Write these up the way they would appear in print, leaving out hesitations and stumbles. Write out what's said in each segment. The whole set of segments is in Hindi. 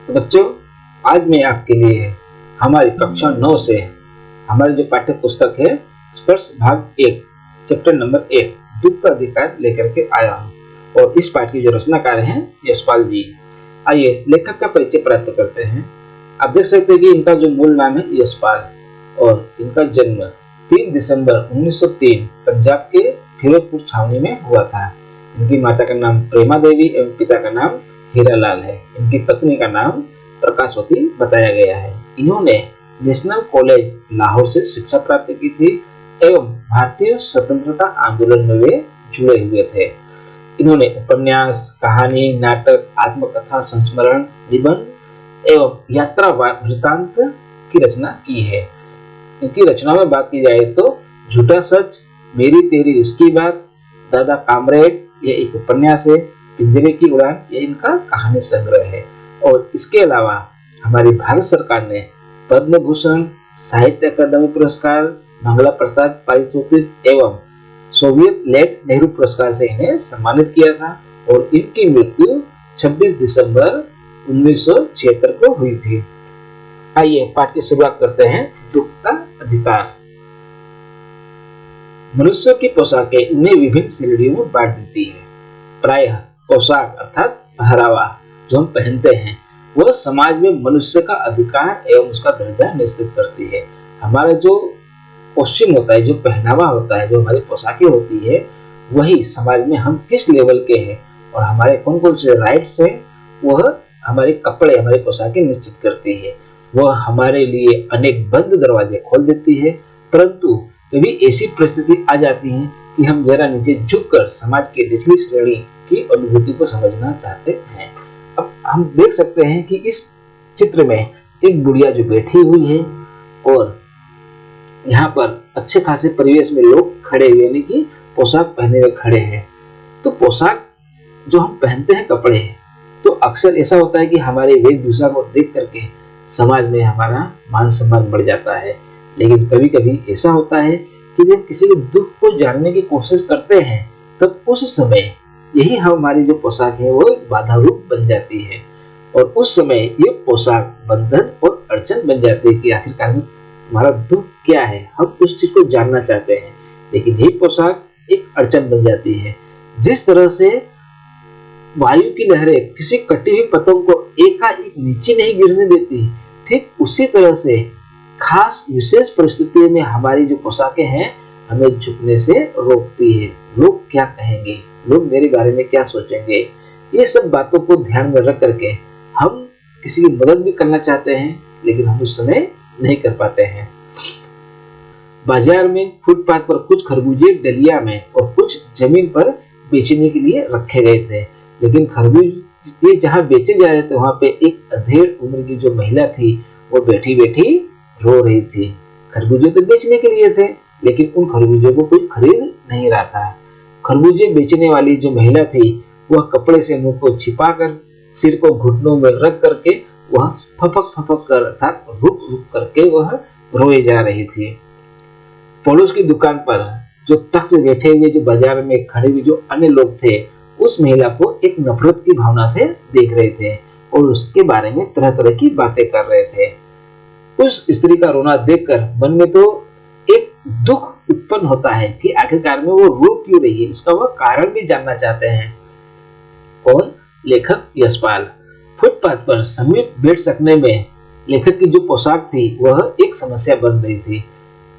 तो बच्चों, आज मैं आपके लिए हमारी कक्षा 9 से हमारी जो पाठ्य पुस्तक है स्पर्श भाग 1 चैप्टर नंबर 1 दुख का अधिकार लेकर के आया हूँ। और इस पाठ की जो रचनाकार हैं यशपाल जी। आइए लेखक का परिचय प्राप्त करते हैं। आप देख सकते हैं कि इनका जो मूल नाम है यशपाल और इनका जन्म 3 दिसंबर 1903 पंजाब के फिरोजपुर छावनी में हुआ था। इनकी माता का नाम प्रेमा देवी एवं पिता का नाम हीरालाल है। इनकी पत्नी का नाम प्रकाशवती बताया गया है। इन्होंने नेशनल कॉलेज लाहौर से शिक्षा प्राप्त की थी एवं भारतीय स्वतंत्रता आंदोलन में वे जुड़े हुए थे। इन्होंने उपन्यास, कहानी, नाटक, आत्मकथा, संस्मरण, निबंध एवं यात्रा वृत्तांत की रचना की है। इनकी रचनाओं में बात की जाए तो झूठा सच, मेरी तेरी उसकी बात, दादा कामरेड ये एक उपन्यास है, पिंजरे की उड़ान ये इनका कहानी संग्रह है। और इसके अलावा हमारी भारत सरकार ने पद्म भूषण, साहित्य अकादमी पुरस्कार, मंगला प्रसाद पारितोषिक एवं सोवियत लेड नेहरू पुरस्कार से इन्हें सम्मानित किया था। और इनकी मृत्यु 26 दिसंबर 1976 को हुई थी। आइए पाठ की शुरुआत करते हैं। दुख का अधिकार। मनुष्य की पोशाकें उन्हें विभिन्न श्रेणियों में बांट देती है। प्रायः पोशाक अर्थात पहरावा जो हम पहनते हैं वह समाज में मनुष्य का अधिकार एवं उसका दर्जा निश्चित करती है। हमारा जो कॉस्ट्यूम होता है, जो पहनावा होता है, जो हमारी पोशाकें होती है, वही समाज में हम किस लेवल के हैं और हमारे कौन कौन से राइट्स हैं वह हमारे कपड़े, हमारी पोशाकें निश्चित करती है। वह हमारे लिए अनेक बंद दरवाजे खोल देती है। परंतु कभी ऐसी परिस्थिति आ जाती है कि हम जरा नीचे झुककर समाज की निचली श्रेणी की अनुभूति को समझना चाहते हैं। अब हम देख सकते हैं कि इस चित्र में एक बुढ़िया जो बैठी हुई है और यहाँ पर अच्छे खासे परिवेश में लोग खड़े हुए, यानी कि पोशाक पहने हुए खड़े हैं। तो पोशाक जो हम पहनते हैं कपड़े, तो अक्सर ऐसा होता है कि हमारे वेशभूषा को देख करके समाज में हमारा मान सम्मान बढ़ जाता है। लेकिन कभी कभी ऐसा होता है कि जब किसी के दुख को जानने की कोशिश करते हैं तब उस समय यही हमारी जो पोशाक है वो बाधा रूप बन जाती है। और उस समय ये पोशाक बंधन और अड़चन बन जाती है कि आखिरकार में तुम्हारा दुख क्या है, हम उस चीज को जानना चाहते हैं। लेकिन ये पोशाक एक अड़चन बन जाती है। जिस तरह से वायु की लहरें किसी कटी हुई पतंग को एकाएक नीचे नहीं गिरने देती, ठीक उसी तरह से खास विशेष परिस्थितियों में हमारी जो पोशाकें हैं हमें झुकने से रोकती है। लोग क्या कहेंगे, लोग मेरे बारे में क्या सोचेंगे, ये सब बातों को ध्यान में रख करके हम किसी की मदद भी करना चाहते हैं लेकिन हम उस समय नहीं कर पाते हैं। बाजार में फुटपाथ पर कुछ खरबूजे डलिया में और कुछ जमीन पर बेचने के लिए रखे गए थे। लेकिन खरबूजे जहाँ बेचे जा रहे थे वहां पे एक अधेड़ उम्र की जो महिला थी वो बैठी बैठी रो रही थी। खरबूजे तो बेचने के लिए थे लेकिन उन खरबूजों को कोई खरीद नहीं रहा था। खरबूजे बेचने वाली जो महिला थी वह कपड़े से मुंह को छिपाकर सिर को घुटनों में रख करके वह फपक फपक कर अर्थात रुक रुक करके वह रोए जा रही थी। पड़ोस की दुकान पर जो तख्त बैठे हुए जो बाजार में खड़े हुए जो अन्य लोग थे उस महिला को एक नफरत की भावना से देख रहे थे और उसके बारे में तरह तरह की बातें कर रहे थे। उस स्त्री का रोना देखकर मन में तो एक दुख उत्पन्न होता है कि आखिरकार में वो रो क्यों रही है, इसका वह कारण भी जानना चाहते हैं। कौन? लेखक यशपाल। फुटपाथ पर समीप बैठ सकने में लेखक की जो पोशाक थी वह एक समस्या बन रही थी।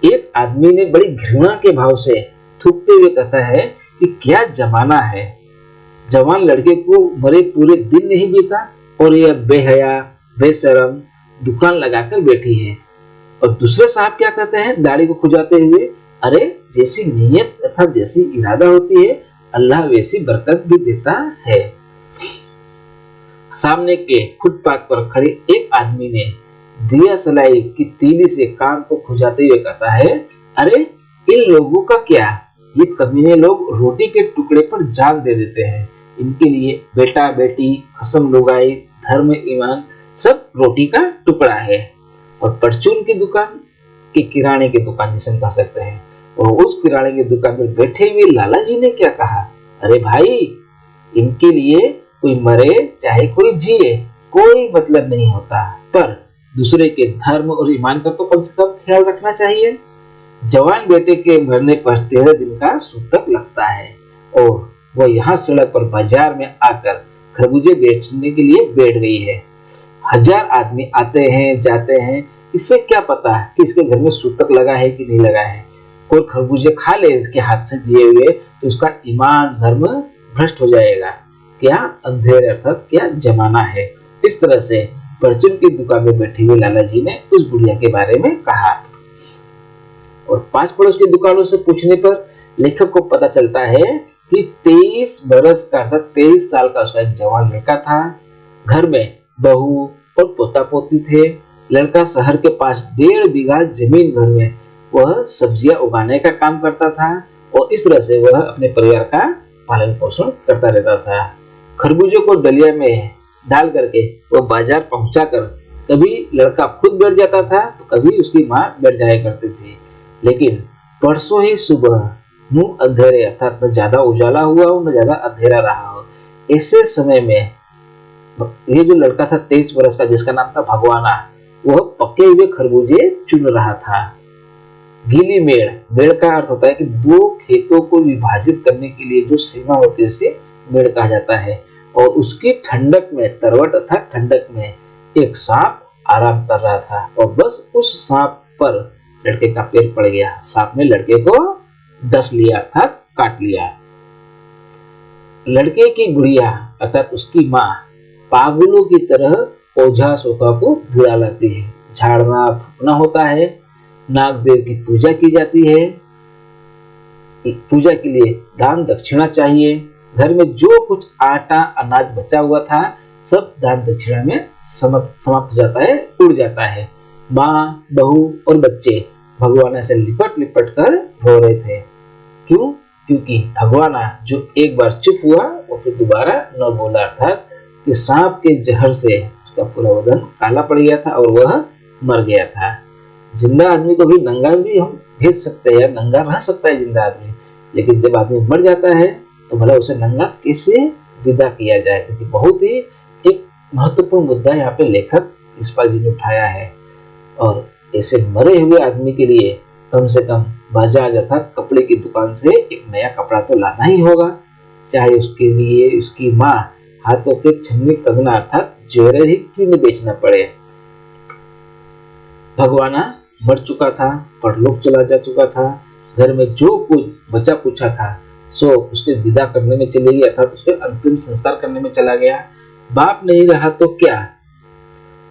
एक आदमी ने बड़ी घृणा के भाव से थूकते हुए कहता है कि क्या जमाना है, जवान लड़के को मरे पूरे दिन नहीं बीता और यह बेहया बेशरम दुकान लगाकर बैठी है। और दूसरे साहब क्या कहते हैं दाढ़ी को खुजाते हुए, अरे जैसी नीयत तथा जैसी इरादा होती है अल्लाह वैसी बरकत भी देता है। सामने के फुटपाथ पर खड़े एक आदमी ने दिया सलाई की तीली से कान को खुजाते हुए कहता है, अरे इन लोगों का क्या, ये कमीने लोग रोटी के टुकड़े पर जान दे देते हैं। इनके लिए बेटा बेटी, कसम लुगाई, धर्म ईमान सब रोटी का टुकड़ा है। और परचून की दुकान की किराने की दुकान जिसे हम कह सकते हैं, और उस किराने की दुकान पर बैठे हुए लाला जी ने क्या कहा, अरे भाई इनके लिए कोई मरे चाहे कोई जिए कोई मतलब नहीं होता, पर दूसरे के धर्म और ईमान का तो कम से कम ख्याल रखना चाहिए। जवान बेटे के मरने पर 13 दिन का सूतक लगता है और वह यहाँ सड़क पर बाजार में आकर खरबूजे बेचने के लिए बैठ गई है। 1000 आदमी आते हैं जाते हैं, इससे क्या पता कि इसके घर में सूतक लगा है कि नहीं लगा है। कोई खरबूजे खा ले इसके हाथ से दिए हुए तो उसका ईमान धर्म भ्रष्ट हो जाएगा। क्या अंधेरे अर्थात क्या जमाना है। इस तरह से परचून की दुकान में बैठी हुई लाला जी ने उस बुढ़िया के बारे में कहा और पास पड़ोस की दुकानों से पूछने पर लेखक को पता चलता है कि 23 बरस का अर्थात 23 साल का उसका एक जवान लड़का था। घर में बहू और पोता पोती थे। लड़का शहर के पास 1.5 बीघा जमीन भर में वह सब्जियां उगाने का काम करता था और इस तरह से वह अपने परिवार का पालन पोषण करता रहता था। खरबूजों को डलिया में डाल करके वह बाजार पहुंचा कर कभी लड़का खुद बैठ जाता था तो कभी उसकी माँ बैठ जाया करती थी। लेकिन परसों ही सुबह मुंह अंधेरे अर्थात न ज्यादा उजाला हुआ हो न ज्यादा अंधेरा रहा हो, ऐसे समय में ये जो लड़का था 23 वर्ष का जिसका नाम था भगवाना, वह पके हुए खरबूजे चुन रहा था। गीली मेड़, मेड़ का अर्थ होता है कि 2 खेतों को विभाजित करने के लिए जो सीमा होती है उसे मेड़ कहा जाता है। और उसकी ठंडक में, तरवट अर्थात ठंडक में एक सांप आराम कर रहा था और बस उस सांप पर लड़के का पैर पड़ गया। सांप ने लड़के को डस लिया अर्थात काट लिया। लड़के की बुढ़िया अर्थात उसकी माँ पागलों की तरह ओझा सोखा को बुला लाती है। झाड़ना फूकना होता है, नागदेव की पूजा की जाती है, पूजा के लिए दान दक्षिणा चाहिए। घर में जो कुछ आटा अनाज बचा हुआ था सब दान दक्षिणा में समाप्त हो जाता है, उड़ जाता है। माँ, बहू और बच्चे भगवाना से लिपट लिपट कर रो रहे थे। क्यों? क्योंकि भगवाना जो एक बार चुप हुआ वो फिर दोबारा न बोला, अर्थात कि सांप के जहर से उसका पूरा बदन काला पड़ गया था और वह मर गया था। जिंदा आदमी को भी नंगा भी हम भेज सकते हैं, नंगा रह सकता है जिंदा आदमी, लेकिन जब आदमी मर जाता है तो भला उसे नंगा कैसे विदा किया जाए। क्योंकि बहुत ही एक महत्वपूर्ण मुद्दा यहाँ पे लेखक यशपाल जी ने उठाया है। और ऐसे मरे हुए आदमी के लिए कम से कम बाजार अर्थात कपड़े की दुकान से एक नया कपड़ा तो लाना ही होगा, चाहे उसके लिए उसकी माँ हाथों के छन्नी कंगना अर्थात जेवर ही क्यों न बेचना पड़े। भगवाना मर चुका था, परलोक चला जा चुका था। घर में जो कुछ बचा पूछा था सो उसके विदा करने में चली गई अर्थात उसके अंतिम संस्कार करने में चला गया। बाप नहीं रहा तो क्या,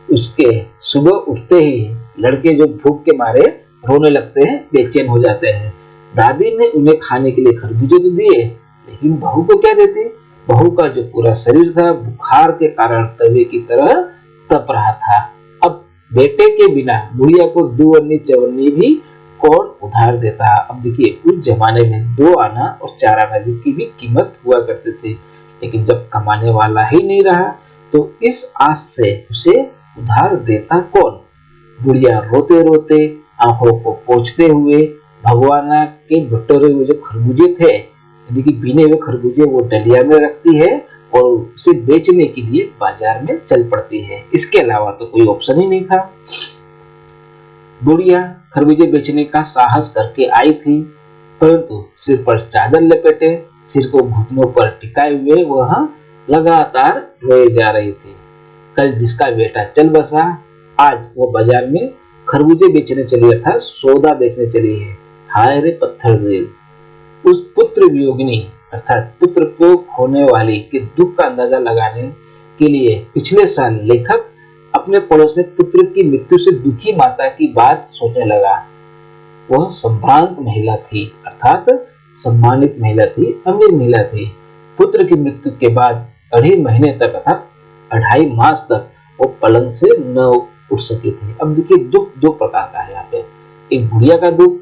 उसके सुबह उठते ही लड़के जो भूख के मारे रोने लगते हैं, बेचैन हो जाते हैं। दादी ने उन्हें खाने के लिए खरबूजे तो दिए, लेकिन बहू को क्या देती। बहू का जो पूरा शरीर था बुखार के कारण तवे की तरह तप रहा था। अब बेटे के बिना बुढ़िया को 2 अन्नी चवन्नी भी कौन उधार देता। अब देखिए उस जमाने में 2 आना और 4 आना की भी कीमत हुआ करती थी, लेकिन जब कमाने वाला ही नहीं रहा तो इस आस से उसे उधार देता कौन। बुढ़िया रोते रोते आंखों को पोंछते हुए भगवाना के बटोरे हुए जो खरबूजे थे, यानी कि बीने हुए खरबूजे, वो डलिया में रखती है और उसे बेचने के लिए बाजार में चल पड़ती है। इसके अलावा तो कोई ऑप्शन ही नहीं था। बुढ़िया खरबूजे बेचने का साहस करके आई थी, परंतु सिर पर चादर लपेटे, सिर को घुटनों पर टिकाए हुए वह लगातार रोए जा रही थी। कल जिसका बेटा चल बसा, आज वो बाजार में खरबूजे बेचने चली अर्थात सौदा बेचने चली है। हाय रे पत्थर दिल। उस पुत्र वियोगिनी अर्थात पुत्र को खोने वाली के दुख का अंदाजा लगाने के लिए पिछले साल लेखक अपने पड़ोस में पुत्र की मृत्यु से दुखी माता की बात सोचने लगा। वह संभ्रांत महिला थी अर्थात सम्मानित महिला थी, अमीर महिला थी। पुत्र की मृत्यु के बाद 2.5 महीने तक अर्थात 2.5 मास तक वो पलंग से न उठ सकी थी। अब देखिए दुख 2 प्रकार का है यहाँ पे। एक बुढ़िया का दुख,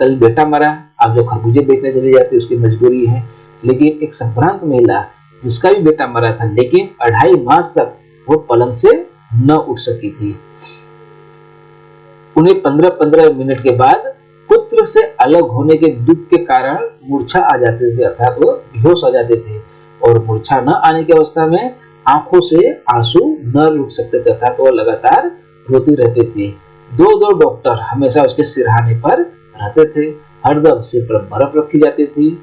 कल बेटा मरा, अब जो खरबूजे बेचने चली जाती उसकी मजबूरी है। लेकिन एक संभ्रांत महिला जिसका भी बेटा मरा था लेकिन 2.5 मास तक वो पलंग से न उठ सकी थी। उन्हें 15-15 मिनट के बाद पुत्र से अलग होने के दुख के कारण मूर्छा आ जाते थे अर्थात वो बेहोश हो जाते थे। और मूर्छा न आने की अवस्था में आंखों से आंसू न रुक सकते थे, अर्थात वो लगातार रोती रहती थी। दो दो डॉक्टर हमेशा उसके सिरहाने पर रहते थे, हरदम सिर पर बर्फ रखी जाती थी।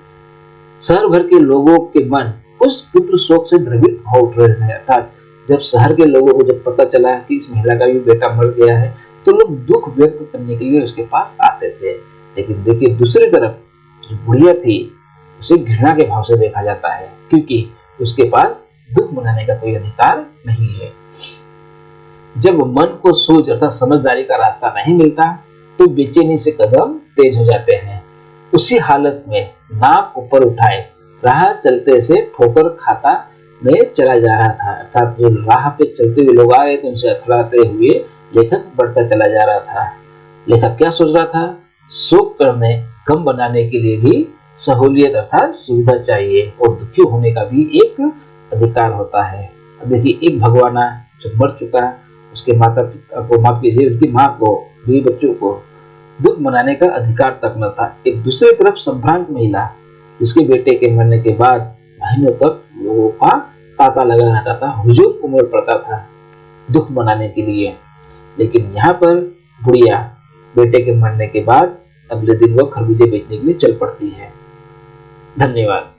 शहर भर के लोगों के मन उस पुत्र शोक से द्रवित हो उठ रहे थे, अर्थात जब शहर के लोगों को जब पता चला कि इस महिला का भी बेटा मर गया है, तो लोग दुख व्यक्त करने के लिए उसके पास आते थे। लेकिन देखिए, दूसरी तरफ जो बुढ़िया थी, उसे घृणा के भाव से देखा जाता है, क्योंकि उसके पास दुख मनाने का कोई अधिकार नहीं है। जब मन को सोच अर्थात समझदारी का रास्ता नहीं मिलता, तो बेचैनी से कदम तेज हो जाते हैं। उसी हालत में नाक ऊपर उठाए राह चलते से ठोकर खाता में चला जा रहा था, अर्थात जो राह पे चलते हुए लोग आ रहे थे उनसे अथड़ाते हुए लेखक बढ़ता चला जा रहा था। लेखक क्या सोच रहा था? शोक करने, गम बनाने के लिए भी सहूलियत अर्थात सुविधा चाहिए, और दुखी होने का भी एक अधिकार होता है। अब देखिए, एक भगवाना जो मर चुका, उसके माता पिता को, माफ कीजिए, उनकी माँ को, भी बच्चों को दुख मनाने का अधिकार तक न था। एक दूसरी तरफ संभ्रांत महिला, जिसके बेटे के मरने के बाद महीनों तक लोगों का तांता लगा रहता था, हुजूम उमड़ पड़ता था दुख मनाने के लिए। लेकिन यहाँ पर बुढ़िया बेटे के मरने के बाद अगले दिन वह खरबूजे बेचने के लिए चल पड़ती है। धन्यवाद।